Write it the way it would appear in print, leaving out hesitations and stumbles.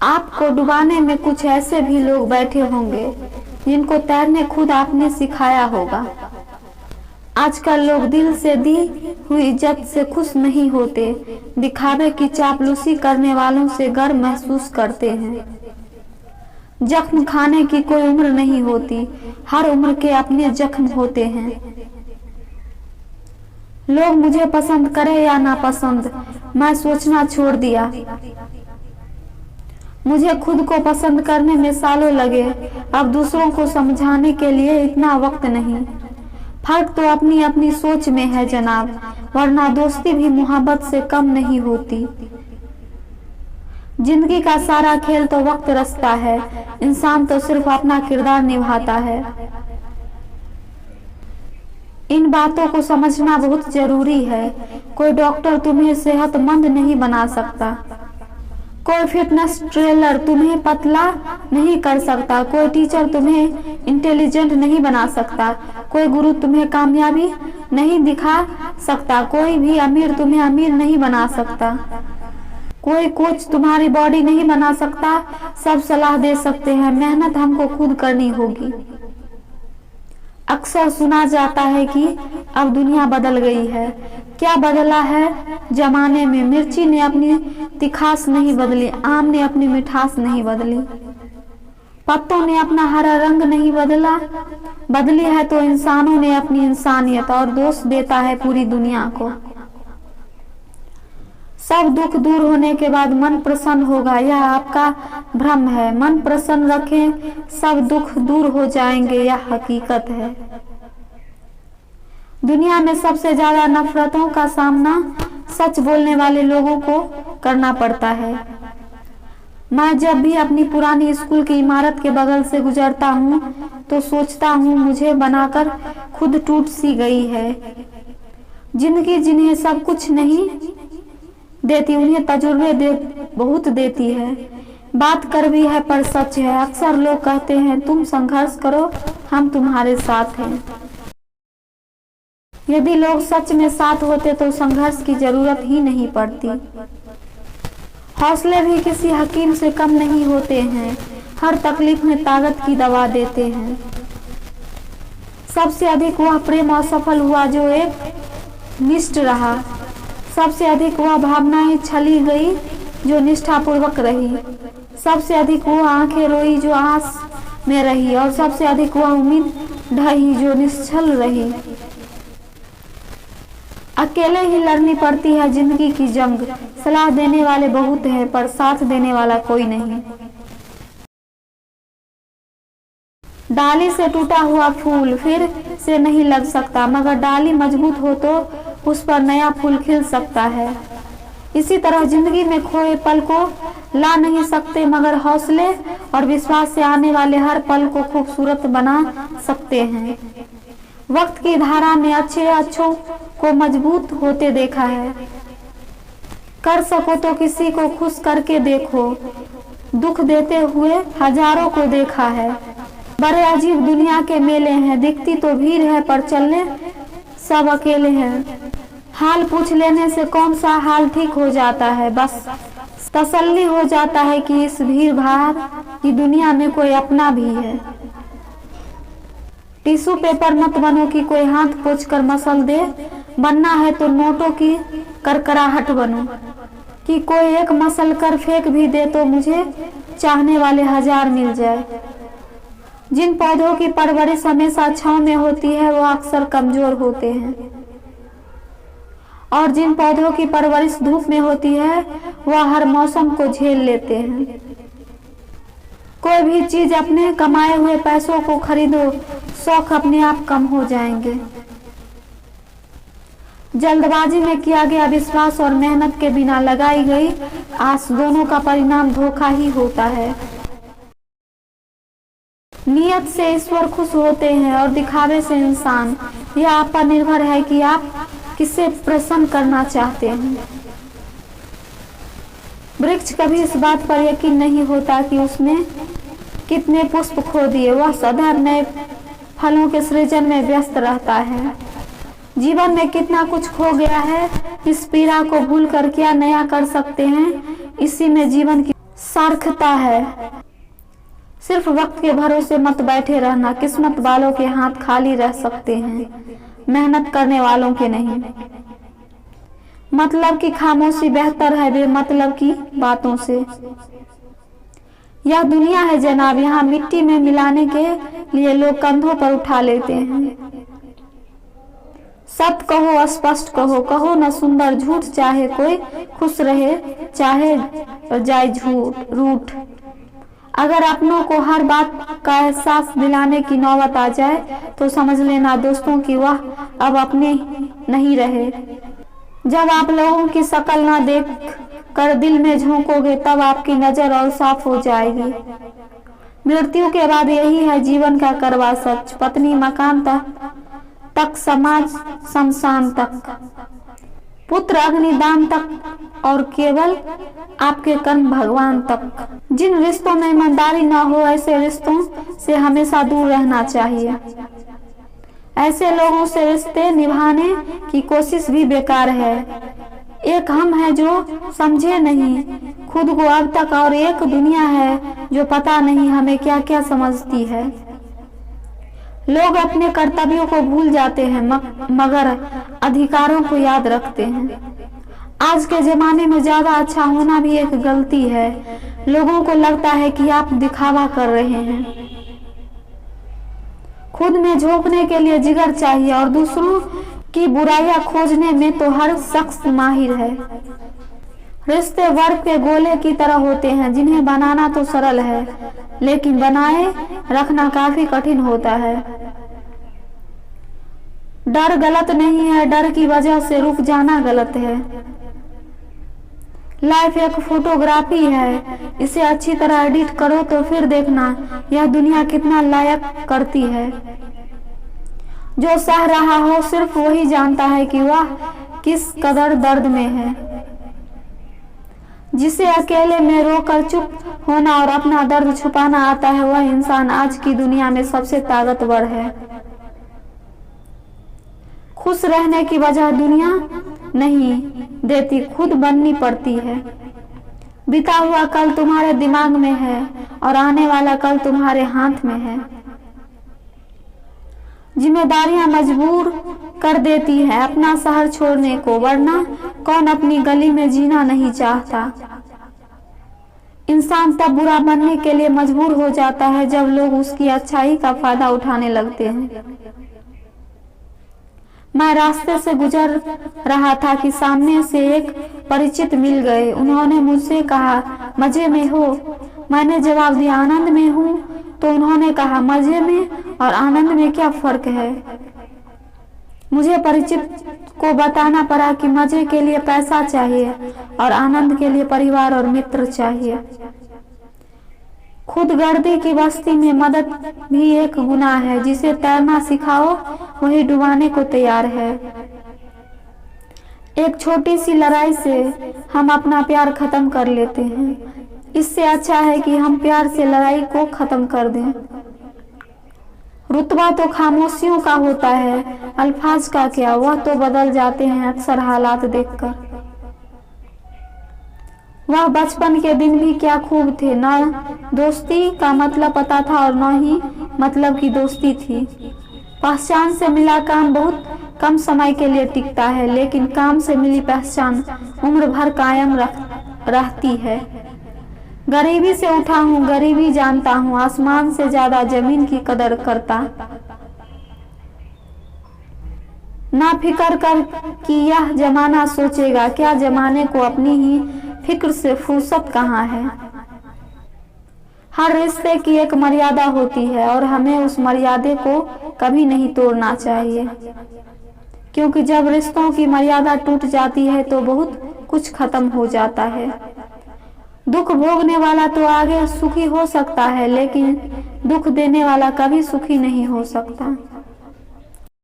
आपको डुबाने में कुछ ऐसे भी लोग बैठे होंगे जिनको तैरने खुद आपने सिखाया होगा। आजकल लोग दिल से दी हुई इज्जत से खुश नहीं होते, दिखावे की चापलूसी करने वालों से गर्व महसूस करते हैं। जख्म खाने की कोई उम्र नहीं होती, हर उम्र के अपने जख्म होते हैं। लोग मुझे पसंद करें या नापसंद, मैं सोचना छोड़ दिया। मुझे खुद को पसंद करने में सालों लगे, अब दूसरों को समझाने के लिए इतना वक्त नहीं। फर्क तो अपनी अपनी सोच में है जनाब, वरना दोस्ती भी मोहब्बत से कम नहीं होती। जिंदगी का सारा खेल तो वक्त रचता है, इंसान तो सिर्फ अपना किरदार निभाता है। इन बातों को समझना बहुत जरूरी है। कोई डॉक्टर तुम्हें सेहतमंद नहीं बना सकता, कोई फिटनेस ट्रेनर तुम्हें पतला नहीं कर सकता, कोई टीचर तुम्हें इंटेलिजेंट नहीं बना सकता, कोई गुरु तुम्हें कामयाबी नहीं दिखा सकता, कोई भी अमीर तुम्हें अमीर नहीं बना सकता, कोई कोच तुम्हारी बॉडी नहीं बना सकता। सब सलाह दे सकते हैं, मेहनत हमको खुद करनी होगी। अक्सर सुना जाता है कि अब दुनिया बदल गई है। क्या बदला है जमाने में? मिर्ची ने अपनी तिखास नहीं बदली, आम ने अपनी मिठास नहीं बदली, पत्तों ने अपना हरा रंग नहीं बदला। बदली है तो इंसानों ने अपनी इंसानियत, और दोष देता है पूरी दुनिया को। सब दुख दूर होने के बाद मन प्रसन्न होगा, यह आपका भ्रम है। मन प्रसन्न रखें, सब दुख दूर हो जाएंगे, यह हकीकत है। दुनिया में सबसे ज्यादा नफरतों का सामना सच बोलने वाले लोगों को करना पड़ता है। मैं जब भी अपनी पुरानी स्कूल की इमारत के बगल से गुजरता हूँ तो सोचता हूँ मुझे बनाकर खुद टूट सी गई है। जिंदगी जिन्हें सब कुछ नहीं देती, उन्हें तजुर्बे बहुत देती है। बात कड़वी है पर सच है। अक्सर लोग कहते हैं तुम संघर्ष करो, हम तुम्हारे साथ हैं। यदि लोग सच में साथ होते तो संघर्ष की जरूरत ही नहीं पड़ती। हौसले भी किसी हकीम से कम नहीं होते हैं, हर तकलीफ में ताकत की दवा देते हैं। सबसे अधिक वह प्रेम असफल हुआ जो एक निष्ठ रहा, सबसे अधिक वह भावनाएं छली गई जो निष्ठापूर्वक रही, सबसे अधिक वह आंखें रोई जो आस में रही, और सबसे अधिक वह उम्मीद ढही जो निश्चल रही। अकेले ही लड़नी पड़ती है जिंदगी की जंग। सलाह देने वाले बहुत हैं पर साथ देने वाला कोई नहीं। डाली से टूटा हुआ फूल फिर से नहीं लग सकता, मगर डाली मजबूत हो तो उस पर नया फूल खिल सकता है। इसी तरह जिंदगी में खोए पल को ला नहीं सकते, मगर हौसले और विश्वास से आने वाले हर पल को खूबसूरत बना सकते हैं। वक्त की धारा में अच्छों को मजबूत होते देखा है। कर सको तो किसी को खुश करके देखो, दुख देते हुए हजारों को देखा है। बड़े अजीब दुनिया के मेले हैं, दिखती तो भीड़ है पर चलने सब अकेले हैं। हाल पूछ लेने से कौन सा हाल ठीक हो जाता है, बस तसल्ली हो जाता है कि इस भीड़ भाड़ की दुनिया में कोई अपना भी है। टिश्यू पेपर मत बनो कि कोई हाथ पोंछ कर मसल दे, बनना है तो नोटों की करकराहट बनो कि कोई एक मसल कर फेंक भी दे तो मुझे चाहने वाले हजार मिल जाए। जिन पौधों की परवरिश हमेशा छांव में होती है वो अक्सर कमजोर होते हैं, और जिन पौधों की परवरिश धूप में होती है वह हर मौसम को झेल लेते हैं। कोई भी चीज अपने कमाए हुए पैसों को खरीदो, शौक अपने आप कम हो जाएंगे। जल्दबाजी में किया गया विश्वास और मेहनत के बिना लगाई गई आस, दोनों का परिणाम धोखा ही होता है। नियत से ईश्वर खुश होते हैं और दिखावे से इंसान। यह आप पर निर्भर है कि आप किसे प्रसन्न करना चाहते हैं। वृक्ष कभी इस बात पर यकीन नहीं होता कि उसने कितने पुष्प खो दिए, वह सदैव नए फलों के सृजन में व्यस्त रहता है। जीवन में कितना कुछ खो गया है, इस पीड़ा को भूलकर क्या नया कर सकते हैं, इसी में जीवन की सार्थकता है। सिर्फ वक्त के भरोसे मत बैठे रहना, किस्मत वालों के हाथ खाली रह सकते हैं, मेहनत करने वालों के नहीं। मतलब की खामोशी बेहतर है बेमतलब की बातों से। यह दुनिया है जनाब, यहाँ मिट्टी में मिलाने के लिए लोग कंधों पर उठा लेते हैं। सत्य कहो, स्पष्ट कहो, कहो न सुंदर झूठ, चाहे कोई खुश रहे चाहे जाए झूठ रूठ। अगर अपनों को हर बात का एहसास दिलाने की नौबत आ जाए तो समझ लेना दोस्तों की वह अब अपने नहीं रहे। जब आप लोगों की शक्ल ना देख कर दिल में झोंकोगे तब आपकी नजर और साफ हो जाएगी। मृत्यु के बाद यही है जीवन का कड़वा सच, पत्नी मकान तक, समाज शमशान तक, पुत्र अग्निदान तक और केवल आपके कर्म भगवान तक। जिन रिश्तों में ईमानदारी न हो ऐसे रिश्तों से हमेशा दूर रहना चाहिए। ऐसे लोगों से रिश्ते निभाने की कोशिश भी बेकार है। एक हम है जो समझे नहीं खुद को अब तक और एक दुनिया है जो पता नहीं हमें क्या क्या समझती है। लोग अपने कर्तव्यों को भूल जाते हैं मगर अधिकारों को याद रखते हैं। आज के जमाने में ज्यादा अच्छा होना भी एक गलती है। लोगों को लगता है कि आप दिखावा कर रहे हैं। खुद में झोंकने के लिए जिगर चाहिए और दूसरों की बुराइयां खोजने में तो हर शख्स माहिर है। रिश्ते बर्फ के गोले की तरह होते हैं जिन्हें बनाना तो सरल है लेकिन बनाए रखना काफी कठिन होता है। डर गलत नहीं है, डर की वजह से रुक जाना गलत है। लाइफ एक फोटोग्राफी है, इसे अच्छी तरह एडिट करो तो फिर देखना यह दुनिया कितना लायक करती है। जो सह रहा हो सिर्फ वही जानता है कि वह किस कदर दर्द में है। जिसे अकेले में रोकर चुप होना और अपना दर्द छुपाना आता है वह इंसान आज की दुनिया में सबसे ताकतवर है। खुश रहने की वजह दुनिया नहीं देती, खुद बननी पड़ती है। बीता हुआ कल तुम्हारे दिमाग में है और आने वाला कल तुम्हारे हाथ में है। जिम्मेदारियां मजबूर कर देती है अपना शहर छोड़ने को, वरना कौन अपनी गली में जीना नहीं चाहता। इंसान तब बुरा बनने के लिए मजबूर हो जाता है जब लोग उसकी अच्छाई का फायदा उठाने लगते हैं। मैं रास्ते से गुजर रहा था कि सामने से एक परिचित मिल गए। उन्होंने मुझसे कहा मजे में हो? मैंने जवाब दिया आनंद में हूँ। तो उन्होंने कहा मजे में और आनंद में क्या फर्क है? मुझे परिचित को बताना पड़ा कि मजे के लिए पैसा चाहिए और आनंद के लिए परिवार और मित्र चाहिए। खुदगर्दी की बस्ती में मदद भी एक गुनाह है। जिसे तैरना सिखाओ वही डुबाने को तैयार है। एक छोटी सी लड़ाई से हम अपना प्यार खत्म कर लेते हैं। इससे अच्छा है कि हम प्यार से लड़ाई को खत्म कर दें। रुतबा तो खामोशियों का होता है, अल्फाज का क्या, वह तो बदल जाते हैं अक्सर हालात देखकर। वह बचपन के दिन भी क्या खूब थे, न दोस्ती का मतलब पता था और न ही मतलब की दोस्ती थी। पहचान से मिला काम बहुत कम समय के लिए टिकता है, लेकिन काम से मिली पहचान उम्र भर कायम रहती है। गरीबी से उठा हूँ, गरीबी जानता हूँ, आसमान से ज्यादा जमीन की कदर करता। ना फिक्र कर कि यह जमाना सोचेगा क्या, जमाने को अपनी ही फिक्र से फुर्सत कहाँ है। हर रिश्ते की एक मर्यादा होती है और हमें उस मर्यादे को कभी नहीं तोड़ना चाहिए, क्योंकि जब रिश्तों की मर्यादा टूट जाती है तो बहुत कुछ खत्म हो जाता है। दुख भोगने वाला तो आगे सुखी हो सकता है, लेकिन दुख देने वाला कभी सुखी नहीं हो सकता।